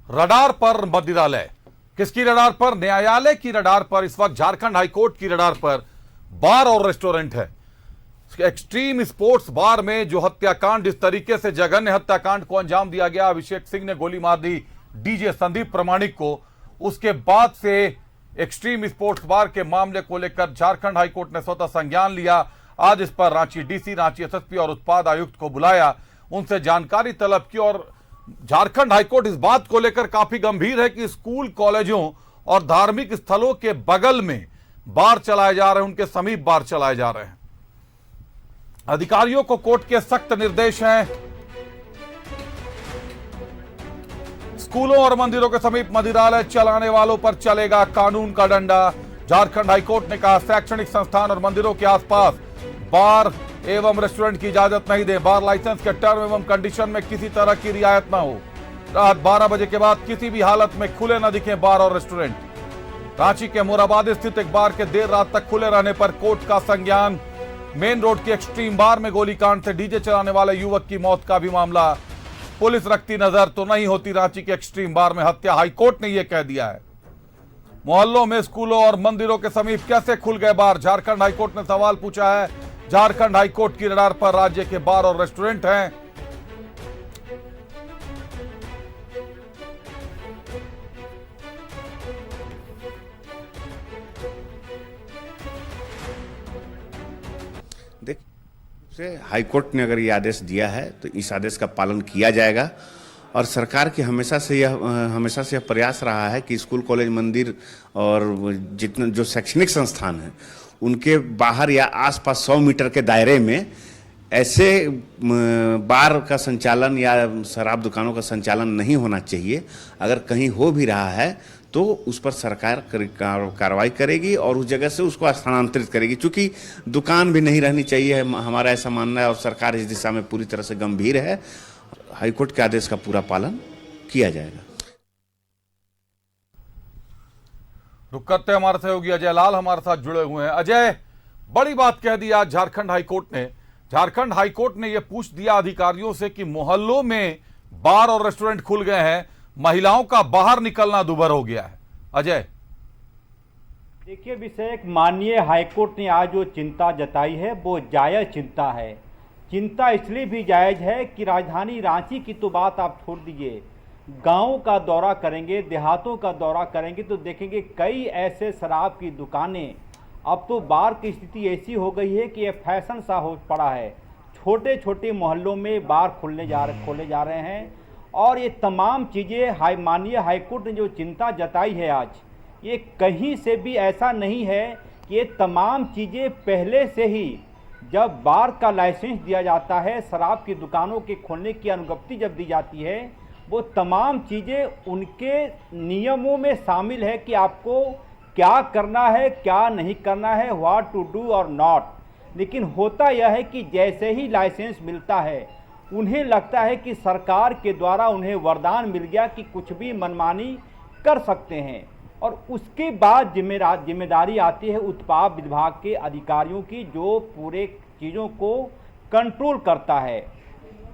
Radar पर मंदिरालय। किसकी radar पर? न्यायालय की रडार पर इस वक्त झारखंड हाईकोर्ट की रडार पर बार और रेस्टोरेंट है। एक्सट्रीम स्पोर्ट्स बार में जो हत्याकांड, इस तरीके से जघन्य हत्याकांड को अंजाम दिया गया, अभिषेक सिंह ने गोली मार दी डीजे संदीप प्रमाणिक को, उसके बाद से एक्सट्रीम स्पोर्ट्स बार के मामले को लेकर झारखंड हाईकोर्ट ने स्वतः संज्ञान लिया। आज इस पर रांची डीसी, रांची एसएसपी और उत्पाद आयुक्त को बुलाया, उनसे जानकारी तलब की। और झारखंड हाईकोर्ट इस बात को लेकर काफी गंभीर है कि स्कूल, कॉलेजों और धार्मिक स्थलों के बगल में बार चलाए जा रहे हैं, उनके समीप बार चलाए जा रहे हैं। अधिकारियों को कोर्ट के सख्त निर्देश हैं। स्कूलों और मंदिरों के समीप मंदिरालय चलाने वालों पर चलेगा कानून का डंडा। झारखंड हाईकोर्ट ने कहा, शैक्षणिक संस्थान और मंदिरों के आसपास बार एवं रेस्टोरेंट की इजाजत नहीं दे। बार लाइसेंस के टर्म एवं कंडीशन में किसी तरह की रियायत न हो। रात 12 बजे के बाद किसी भी हालत में खुले न दिखे बार और रेस्टोरेंट। रांची के मोराबादी स्थित एक बार के देर रात तक खुले रहने पर कोर्ट का संज्ञान। मेन रोड के एक्सट्रीम बार में गोलीकांड से डीजे चलाने वाले युवक की मौत का भी मामला। पुलिस रखती नजर तो नहीं होती रांची के एक्सट्रीम बार में हत्या, हाईकोर्ट ने यह कह दिया है। मोहल्लों में, स्कूलों और मंदिरों के समीप कैसे खुल गए बार? झारखंड हाईकोर्ट ने सवाल पूछा है। झारखंड हाईकोर्ट की रडार पर राज्य के बार और रेस्टोरेंट हैं। देखिए, हाईकोर्ट ने अगर ये आदेश दिया है तो इस आदेश का पालन किया जाएगा। और सरकार की हमेशा से यह प्रयास रहा है कि स्कूल, कॉलेज, मंदिर और जितने जो शैक्षणिक संस्थान हैं उनके बाहर या आसपास 100 मीटर के दायरे में ऐसे बार का संचालन या शराब दुकानों का संचालन नहीं होना चाहिए। अगर कहीं हो भी रहा है तो उस पर सरकार कार्रवाई करेगी और उस जगह से उसको स्थानांतरित करेगी। चूंकि दुकान भी नहीं रहनी चाहिए, हमारा ऐसा मानना है, और सरकार इस दिशा में पूरी तरह से गंभीर है। हाईकोर्ट के आदेश का पूरा पालन किया जाएगा। रुक करते हमारे सहयोगी अजय लाल हमारे साथ जुड़े हुए हैं। अजय, बड़ी बात कह दी आज झारखंड हाईकोर्ट ने। झारखंड हाईकोर्ट ने यह पूछ दिया अधिकारियों से कि मोहल्लों में बार और रेस्टोरेंट खुल गए हैं, महिलाओं का बाहर निकलना दूभर हो गया है। अजय, देखिए अभिषेक, माननीय हाईकोर्ट ने आज जो चिंता जताई है वो जायज चिंता है। चिंता इसलिए भी जायज है कि राजधानी रांची की तो बात आप छोड़ दीजिए, गांवों का दौरा करेंगे, देहातों का दौरा करेंगे तो देखेंगे कई ऐसे शराब की दुकानें, अब तो बार की स्थिति ऐसी हो गई है कि ये फैशन सा हो पड़ा है। छोटे छोटे मोहल्लों में बार खोले जा रहे हैं। और ये तमाम चीज़ें माननीय हाईकोर्ट ने जो चिंता जताई है आज, ये कहीं से भी ऐसा नहीं है कि ये तमाम चीज़ें पहले से ही, जब बार का लाइसेंस दिया जाता है, शराब की दुकानों के खोलने की अनुज्ञप्ति जब दी जाती है, वो तमाम चीज़ें उनके नियमों में शामिल है कि आपको क्या करना है, क्या नहीं करना है, व्हाट टू डू और नॉट। लेकिन होता यह है कि जैसे ही लाइसेंस मिलता है उन्हें लगता है कि सरकार के द्वारा उन्हें वरदान मिल गया कि कुछ भी मनमानी कर सकते हैं। और उसके बाद जिम्मेदारी आती है उत्पाद विभाग के अधिकारियों की, जो पूरे चीज़ों को कंट्रोल करता है।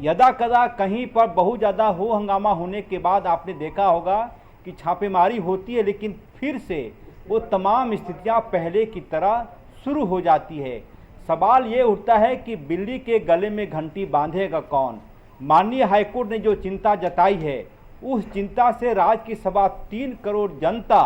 यदा कदा कहीं पर बहुत ज़्यादा हो हंगामा होने के बाद आपने देखा होगा कि छापेमारी होती है, लेकिन फिर से वो तमाम स्थितियां पहले की तरह शुरू हो जाती है। सवाल ये उठता है कि बिल्ली के गले में घंटी बांधेगा कौन? माननीय हाईकोर्ट ने जो चिंता जताई है, उस चिंता से राज्य की 3.25 करोड़ जनता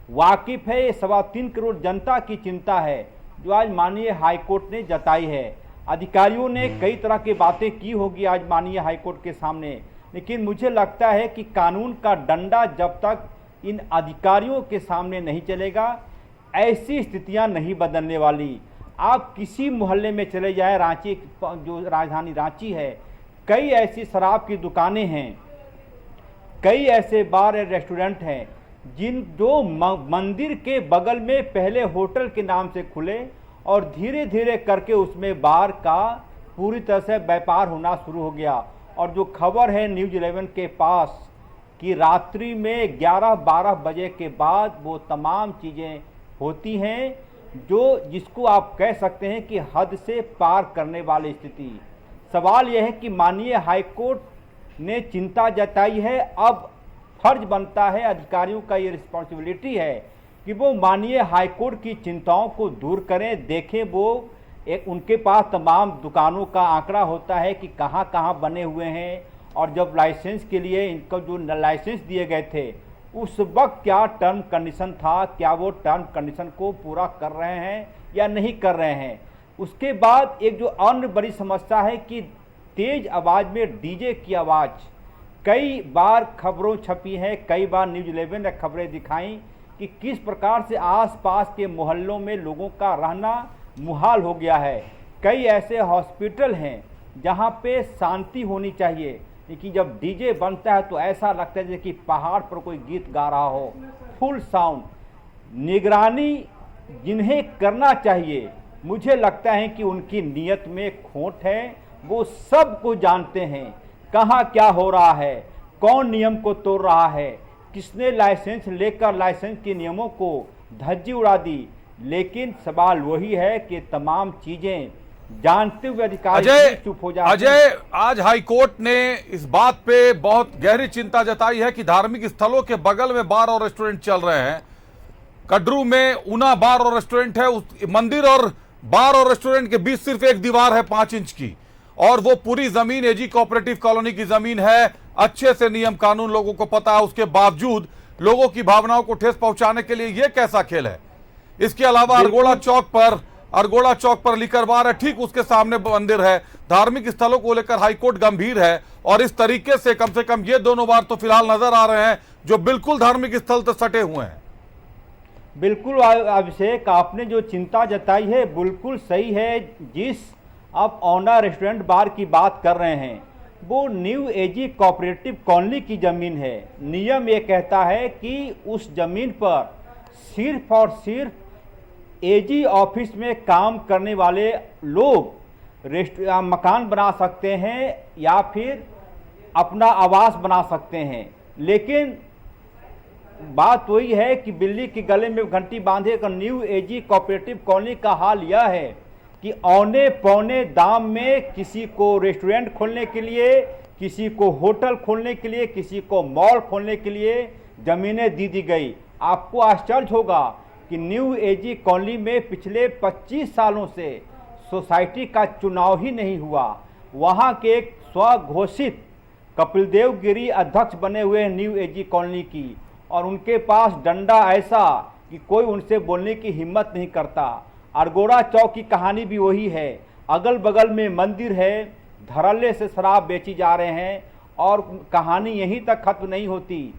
वाकिफ है। ये 3.25 करोड़ जनता की चिंता है जो आज माननीय हाईकोर्ट ने जताई है। अधिकारियों ने कई तरह की बातें की होगी आज माननीय हाईकोर्ट के सामने, लेकिन मुझे लगता है कि कानून का डंडा जब तक इन अधिकारियों के सामने नहीं चलेगा, ऐसी स्थितियां नहीं बदलने वाली। आप किसी मोहल्ले में चले जाएं, रांची जो राजधानी रांची है, कई ऐसी शराब की दुकानें हैं, कई ऐसे बार और रेस्टोरेंट हैं जो मंदिर के बगल में पहले होटल के नाम से खुले और धीरे धीरे करके उसमें बार का पूरी तरह से व्यापार होना शुरू हो गया। और जो खबर है न्यूज़ 11 के पास कि रात्रि में 11-12 बजे के बाद वो तमाम चीज़ें होती हैं जिसको आप कह सकते हैं कि हद से पार करने वाली स्थिति। सवाल यह है कि माननीय हाईकोर्ट ने चिंता जताई है, अब फर्ज बनता है, अधिकारियों का ये रिस्पॉन्सिबिलिटी है कि वो माननीय हाईकोर्ट की चिंताओं को दूर करें, देखें। वो एक उनके पास तमाम दुकानों का आंकड़ा होता है कि कहाँ कहाँ बने हुए हैं, और जब लाइसेंस के लिए इनको जो लाइसेंस दिए गए थे उस वक्त क्या टर्म कंडीशन था, क्या वो टर्म कंडीशन को पूरा कर रहे हैं या नहीं कर रहे हैं। उसके बाद एक जो अन्य बड़ी समस्या है कि तेज आवाज़ में डीजे की आवाज़, कई बार खबरों छपी हैं, कई बार न्यूज़ 11 ने खबरें दिखाई कि किस प्रकार से आसपास के मोहल्लों में लोगों का रहना मुहाल हो गया है। कई ऐसे हॉस्पिटल हैं जहां पे शांति होनी चाहिए, लेकिन जब डीजे बनता है तो ऐसा लगता है जैसे कि पहाड़ पर कोई गीत गा रहा हो, फुल साउंड। निगरानी जिन्हें करना चाहिए, मुझे लगता है कि उनकी नीयत में खोट है। वो सब को जानते हैं कहाँ क्या हो रहा है, कौन नियम को तोड़ रहा है, किसने लाइसेंस लेकर लाइसेंस के नियमों को धज्जी उड़ा दी। लेकिन सवाल वही है कि तमाम चीजें जानते हुए अधिकारी चुप हो जाते हैं। अजय, आज हाईकोर्ट ने इस बात पे बहुत गहरी चिंता जताई है कि धार्मिक स्थलों के बगल में बार और रेस्टोरेंट चल रहे हैं। कड्रू में ऊना बार और रेस्टोरेंट है, उस मंदिर और बार और रेस्टोरेंट के बीच सिर्फ एक दीवार है 5 इंच की, और वो पूरी जमीन एजी कोऑपरेटिव कॉलोनी की जमीन है। अच्छे से नियम कानून लोगों को पता है, उसके बावजूद लोगों की भावनाओं को ठेस पहुंचाने के लिए ये कैसा खेल है। इसके अलावा अरगोड़ा चौक पर लिकर बार है, ठीक उसके सामने मंदिर है। धार्मिक स्थलों को लेकर हाईकोर्ट गंभीर है, और इस तरीके से कम ये दोनों बार तो फिलहाल नजर आ रहे हैं जो बिल्कुल धार्मिक स्थल से सटे हुए हैं। बिल्कुल अभिषेक, आपने जो चिंता जताई है बिल्कुल सही है। जिस आप औंडा रेस्टोरेंट बार की बात कर रहे हैं वो न्यू एजी कोऑपरेटिव कॉलोनी की जमीन है। नियम ये कहता है कि उस जमीन पर सिर्फ और सिर्फ एजी ऑफिस में काम करने वाले लोग मकान बना सकते हैं या फिर अपना आवास बना सकते हैं। लेकिन बात वही है कि बिल्ली के गले में घंटी बांधे का न्यू एजी कोऑपरेटिव कॉलोनी का हाल यह है कि औने पौने दाम में किसी को रेस्टोरेंट खोलने के लिए, किसी को होटल खोलने के लिए, किसी को मॉल खोलने के लिए जमीनें दी गई। आपको आश्चर्य होगा कि न्यू एजी कॉलोनी में पिछले 25 सालों से सोसाइटी का चुनाव ही नहीं हुआ। वहां के एक स्वघोषित कपिल देव गिरी अध्यक्ष बने हुए हैं न्यू एजी कॉलोनी की, और उनके पास डंडा ऐसा कि कोई उनसे बोलने की हिम्मत नहीं करता। अरगोड़ा चौक की कहानी भी वही है। अगल बगल में मंदिर है, धड़ल्ले से शराब बेची जा रहे हैं, और कहानी यहीं तक खत्म नहीं होती।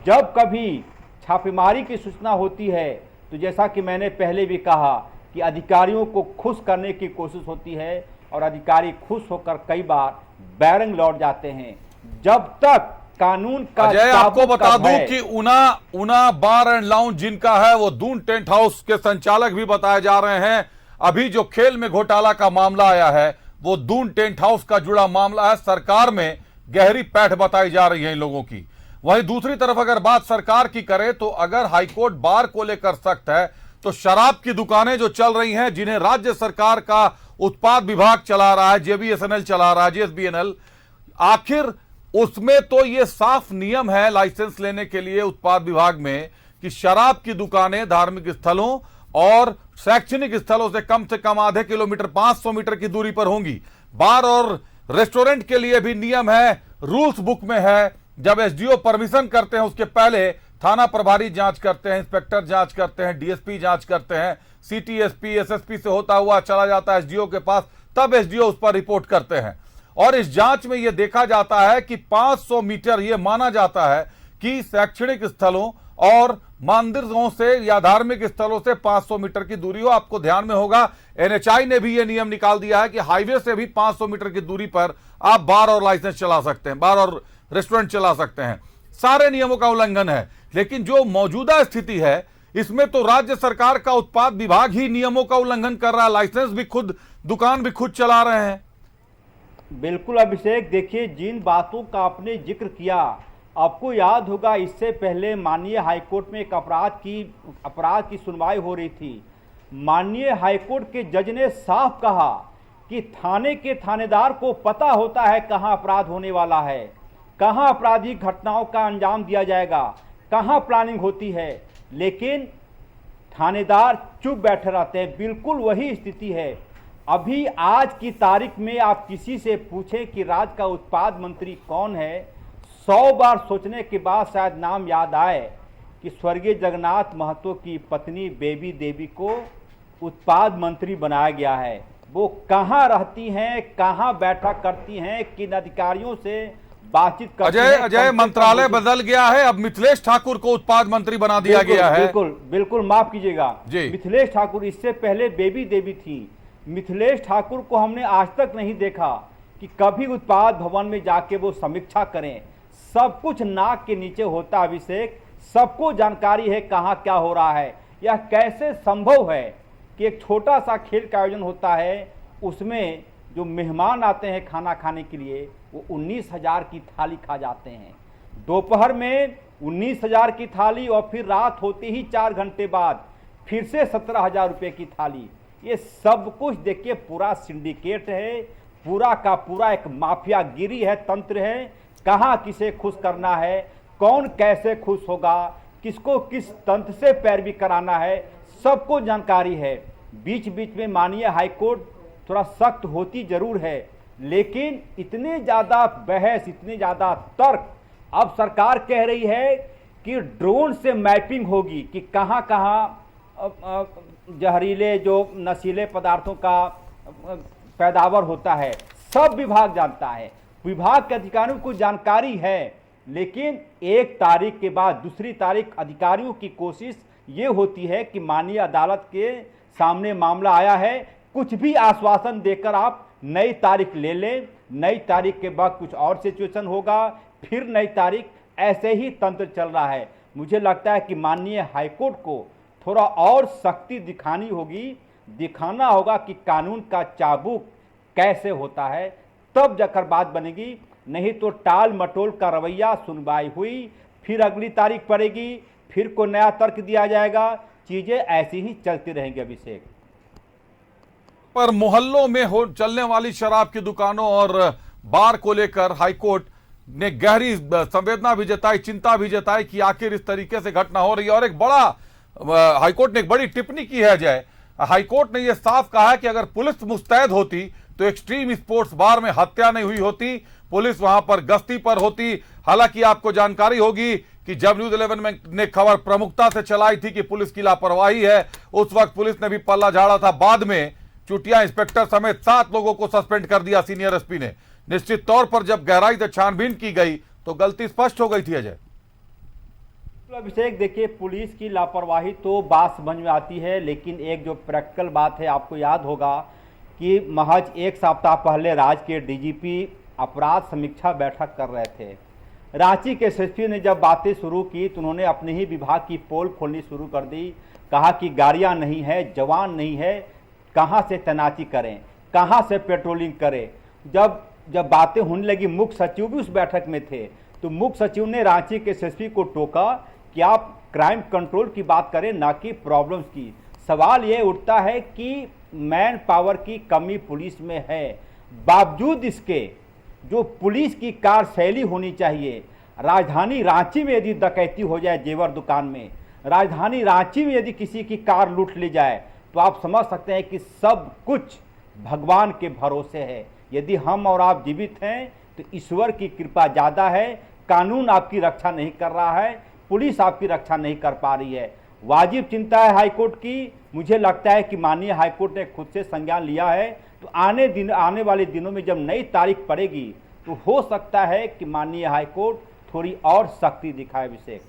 जब कभी छापेमारी की सूचना होती है तो जैसा कि मैंने पहले भी कहा कि अधिकारियों को खुश करने की कोशिश होती है, और अधिकारी खुश होकर कई बार बैरंग लौट जाते हैं। जब तक कानून का अजय, आपको बता दूं कि ऊना बार एंड लाउंज जिनका है वो दून टेंट हाउस के संचालक भी बताए जा रहे हैं। अभी जो खेल में घोटाला का मामला आया है वो दून टेंट हाउस का जुड़ा मामला है। सरकार में गहरी पैठ बताई जा रही है इन लोगों की। वहीं दूसरी तरफ अगर बात सरकार की करें तो अगर हाईकोर्ट बार को लेकर सख्त है तो शराब की दुकानें जो चल रही हैं, जिन्हें राज्य सरकार का उत्पाद विभाग चला रहा है, जेबीएसएनएल चला रहा है, जेएसबीएनएल, आखिर उसमें तो ये साफ नियम है लाइसेंस लेने के लिए उत्पाद विभाग में कि शराब की दुकानें धार्मिक स्थलों और शैक्षणिक स्थलों से कम आधे किलोमीटर 500 मीटर की दूरी पर होंगी। बार और रेस्टोरेंट के लिए भी नियम है, रूल्स बुक में है। जब एसडीओ परमिशन करते हैं उसके पहले थाना प्रभारी जांच करते हैं, इंस्पेक्टर जांच करते हैं, डीएसपी जांच करते हैं, सिटी एसपी एसएसपी से होता हुआ चला जाता है एसडीओ के पास, तब एसडीओ उस पर रिपोर्ट करते हैं। और इस जांच में यह देखा जाता है कि 500 मीटर यह माना जाता है कि शैक्षणिक स्थलों और मंदिरों से या धार्मिक स्थलों से 500 मीटर की दूरी हो। आपको ध्यान में होगा एनएचआई ने भी यह नियम निकाल दिया है कि हाईवे से भी 500 मीटर की दूरी पर आप बार और लाइसेंस चला सकते हैं, बार और रेस्टोरेंट चला सकते हैं। सारे नियमों का उल्लंघन है। लेकिन जो मौजूदा स्थिति है इसमें तो राज्य सरकार का उत्पाद विभाग ही नियमों का उल्लंघन कर रहा है, लाइसेंस भी खुद, दुकान भी खुद चला रहे हैं। बिल्कुल अभिषेक, देखिए जिन बातों का आपने जिक्र किया, आपको याद होगा इससे पहले माननीय हाईकोर्ट में एक अपराध की सुनवाई हो रही थी। माननीय हाईकोर्ट के जज ने साफ कहा कि थाने के थानेदार को पता होता है कहां अपराध होने वाला है। कहाँ आपराधिक घटनाओं का अंजाम दिया जाएगा, कहाँ प्लानिंग होती है, लेकिन थानेदार चुप बैठे रहते हैं। बिल्कुल वही स्थिति है। अभी आज की तारीख में आप किसी से पूछें कि राज्य का उत्पाद मंत्री कौन है, 100 बार सोचने के बाद शायद नाम याद आए कि स्वर्गीय जगन्नाथ महतो की पत्नी बेबी देवी को उत्पाद मंत्री बनाया गया है। वो कहाँ रहती हैं, कहाँ बैठक करती हैं, किन अधिकारियों से बातचीत करती हैं। अजय मंत्रालय बदल गया है, अब मिथिलेश ठाकुर को उत्पाद मंत्री बना दिया गया है। बिल्कुल माफ कीजिएगा, मिथिलेश ठाकुर, इससे पहले बेबी देवी थी। मिथिलेश ठाकुर को हमने आज तक नहीं देखा कि कभी उत्पाद भवन में जाके वो समीक्षा करें। सब कुछ नाक के नीचे होता अभिषेक, सबको जानकारी है कहाँ क्या हो रहा है। यह कैसे संभव है कि एक छोटा सा खेल का आयोजन होता है, उसमें जो मेहमान आते हैं खाना खाने के लिए वो 19,000 की थाली खा जाते हैं। दोपहर में 19,000 की थाली और फिर रात होते ही 4 घंटे बाद फिर से 17,000 रुपये की थाली। ये सब कुछ देखिए पूरा सिंडिकेट है, पूरा का पूरा एक माफियागिरी है, तंत्र है। कहाँ किसे खुश करना है, कौन कैसे खुश होगा, किसको किस तंत्र से पैरवी कराना है, सबको जानकारी है। बीच बीच में माननीय हाईकोर्ट थोड़ा सख्त होती जरूर है, लेकिन इतने ज़्यादा बहस, इतने ज़्यादा तर्क, अब सरकार कह रही है कि ड्रोन से मैपिंग होगी कि कहाँ कहाँ जहरीले जो नशीले पदार्थों का पैदावार होता है। सब विभाग जानता है, विभाग के अधिकारियों को जानकारी है, लेकिन 1 तारीख के बाद दूसरी तारीख अधिकारियों की कोशिश ये होती है कि माननीय अदालत के सामने मामला आया है, कुछ भी आश्वासन देकर आप नई तारीख ले लें, नई तारीख के बाद कुछ और सिचुएशन होगा, फिर नई तारीख, ऐसे ही तंत्र चल रहा है। मुझे लगता है कि माननीय हाईकोर्ट को थोड़ा और सख्ती दिखानी होगी, दिखाना होगा कि कानून का चाबुक कैसे होता है, तब जाकर बात बनेगी। नहीं तो टाल मटोल का रवैया, सुनवाई हुई, फिर अगली तारीख पड़ेगी, फिर कोई नया तर्क दिया जाएगा, चीजें ऐसी ही चलती रहेंगी। अभिषेक, पर मोहल्लों में चलने वाली शराब की दुकानों और बार को लेकर हाईकोर्ट ने गहरी संवेदना भी जताई, चिंता भी जताई कि आखिर इस तरीके से घटना हो रही है। और एक बड़ा हाईकोर्ट ने एक बड़ी टिप्पणी की है अजय। हाईकोर्ट ने यह साफ कहा है कि अगर पुलिस मुस्तैद होती तो एक्सट्रीम स्पोर्ट्स बार में हत्या नहीं हुई होती, पुलिस वहां पर गश्ती पर होती। हालांकि आपको जानकारी होगी कि जब न्यूज़ 11 ने खबर प्रमुखता से चलाई थी कि पुलिस की लापरवाही है, उस वक्त पुलिस ने भी पल्ला झाड़ा था। बाद में चुटिया इंस्पेक्टर समेत 7 लोगों को सस्पेंड कर दिया सीनियर एसपी ने। निश्चित तौर पर जब गहराई से छानबीन की गई तो गलती स्पष्ट हो गई थी अजय। अभिषेक, देखिए पुलिस की लापरवाही तो बात समझ में आती है, लेकिन एक जो प्रैक्टिकल बात है, आपको याद होगा कि महज 1 सप्ताह पहले राज्य के डीजीपी अपराध समीक्षा बैठक कर रहे थे। रांची के एसएसपी ने जब बातें शुरू की तो उन्होंने अपने ही विभाग की पोल खोलनी शुरू कर दी। कहा कि गाड़ियां नहीं है, जवान नहीं है, कहां से तैनाती करें, कहां से पेट्रोलिंग करें। जब बातें होने लगी, मुख्य सचिव भी उस बैठक में थे, तो मुख्य सचिव ने रांची के एसएसपी को टोका कि आप क्राइम कंट्रोल की बात करें, ना कि प्रॉब्लम्स की। सवाल ये उठता है कि मैन पावर की कमी पुलिस में है, बावजूद इसके जो पुलिस की कार्यशैली होनी चाहिए। राजधानी रांची में यदि डकैती हो जाए जेवर दुकान में, राजधानी रांची में यदि किसी की कार लूट ली जाए, तो आप समझ सकते हैं कि सब कुछ भगवान के भरोसे है। यदि हम और आप जीवित हैं तो ईश्वर की कृपा ज़्यादा है। कानून आपकी रक्षा नहीं कर रहा है, पुलिस आपकी रक्षा नहीं कर पा रही है। वाजिब चिंता है हाईकोर्ट की। मुझे लगता है कि माननीय हाईकोर्ट ने खुद से संज्ञान लिया है, तो आने वाले दिनों में जब नई तारीख पड़ेगी तो हो सकता है कि माननीय हाईकोर्ट थोड़ी और सख्ती दिखाए। अभिषेक,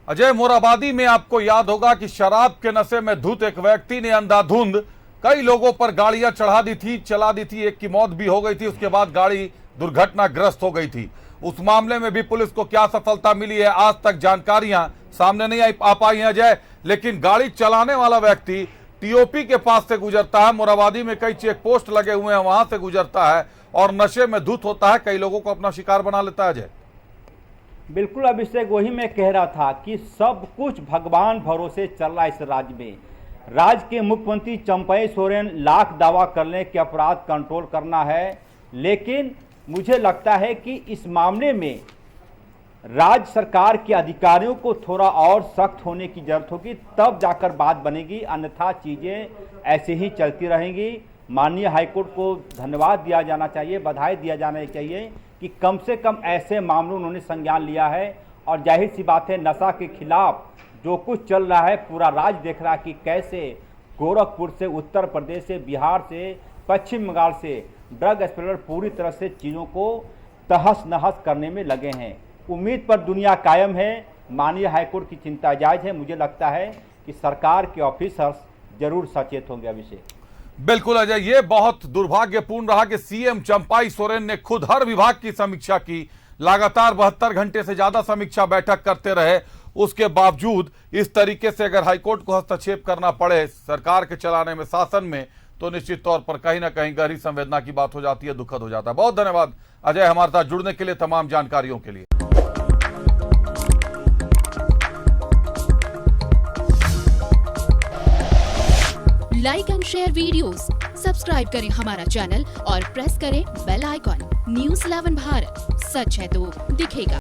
अजय, मोराबादी में आपको याद होगा कि शराब के नशे में धुत एक व्यक्ति ने अंधाधुंध कई लोगों पर गाड़ियां चला दी थी। एक की मौत भी हो गई थी, उसके बाद गाड़ी दुर्घटनाग्रस्त हो गई थी। उस मामले में भी पुलिस को क्या सफलता मिली है, आज तक जानकारियां सामने नहीं आ पाई हैं अजय। लेकिन गाड़ी चलाने वाला व्यक्ति टीओपी के पास से गुजरता है, मोराबादी में कई चेक पोस्ट लगे हुए हैं, वहां से गुजरता है और नशे में धुत होता है, कई लोगों को अपना शिकार बना लेता है अजय। बिल्कुल अभिषेक, वही मैं कह रहा था कि सब कुछ भगवान भरोसे चल रहा है इस राज्य में। राज्य के मुख्यमंत्री चंपई सोरेन लाख दावा कर लें कि अपराध कंट्रोल करना है, लेकिन मुझे लगता है कि इस मामले में राज्य सरकार के अधिकारियों को थोड़ा और सख्त होने की जरूरत होगी, तब जाकर बात बनेगी, अन्यथा चीज़ें ऐसे ही चलती रहेंगी। माननीय हाईकोर्ट को धन्यवाद दिया जाना चाहिए, बधाई दिया जाना चाहिए कि कम से कम ऐसे मामलों उन्होंने संज्ञान लिया है। और जाहिर सी बात है, नशा के खिलाफ जो कुछ चल रहा है पूरा राज्य देख रहा है कि कैसे गोरखपुर से, उत्तर प्रदेश से, बिहार से, पश्चिम बंगाल से ड्रग स्मगलर पूरी तरह से चीज़ों को तहस नहस करने में लगे हैं। उम्मीद पर दुनिया कायम है। माननीय हाईकोर्ट की चिंता जायज है। मुझे लगता है कि सरकार के ऑफिसर्स जरूर सचेत होंगे अभिषेक। बिल्कुल अजय, ये बहुत दुर्भाग्यपूर्ण रहा कि सीएम चंपाई सोरेन ने खुद हर विभाग की समीक्षा की, लगातार 72 घंटे से ज्यादा समीक्षा बैठक करते रहे। उसके बावजूद इस तरीके से अगर हाईकोर्ट को हस्तक्षेप करना पड़े सरकार के चलाने में, शासन में, तो निश्चित तौर पर कहीं ना कहीं गहरी संवेदना की बात हो जाती है, दुखद हो जाता है। बहुत धन्यवाद अजय हमारे साथ जुड़ने के लिए, तमाम जानकारियों के लिए। Like and share videos, subscribe करें हमारा चैनल और प्रेस करें बेल आइकॉन। न्यूज़ 11 भारत, सच है तो दिखेगा।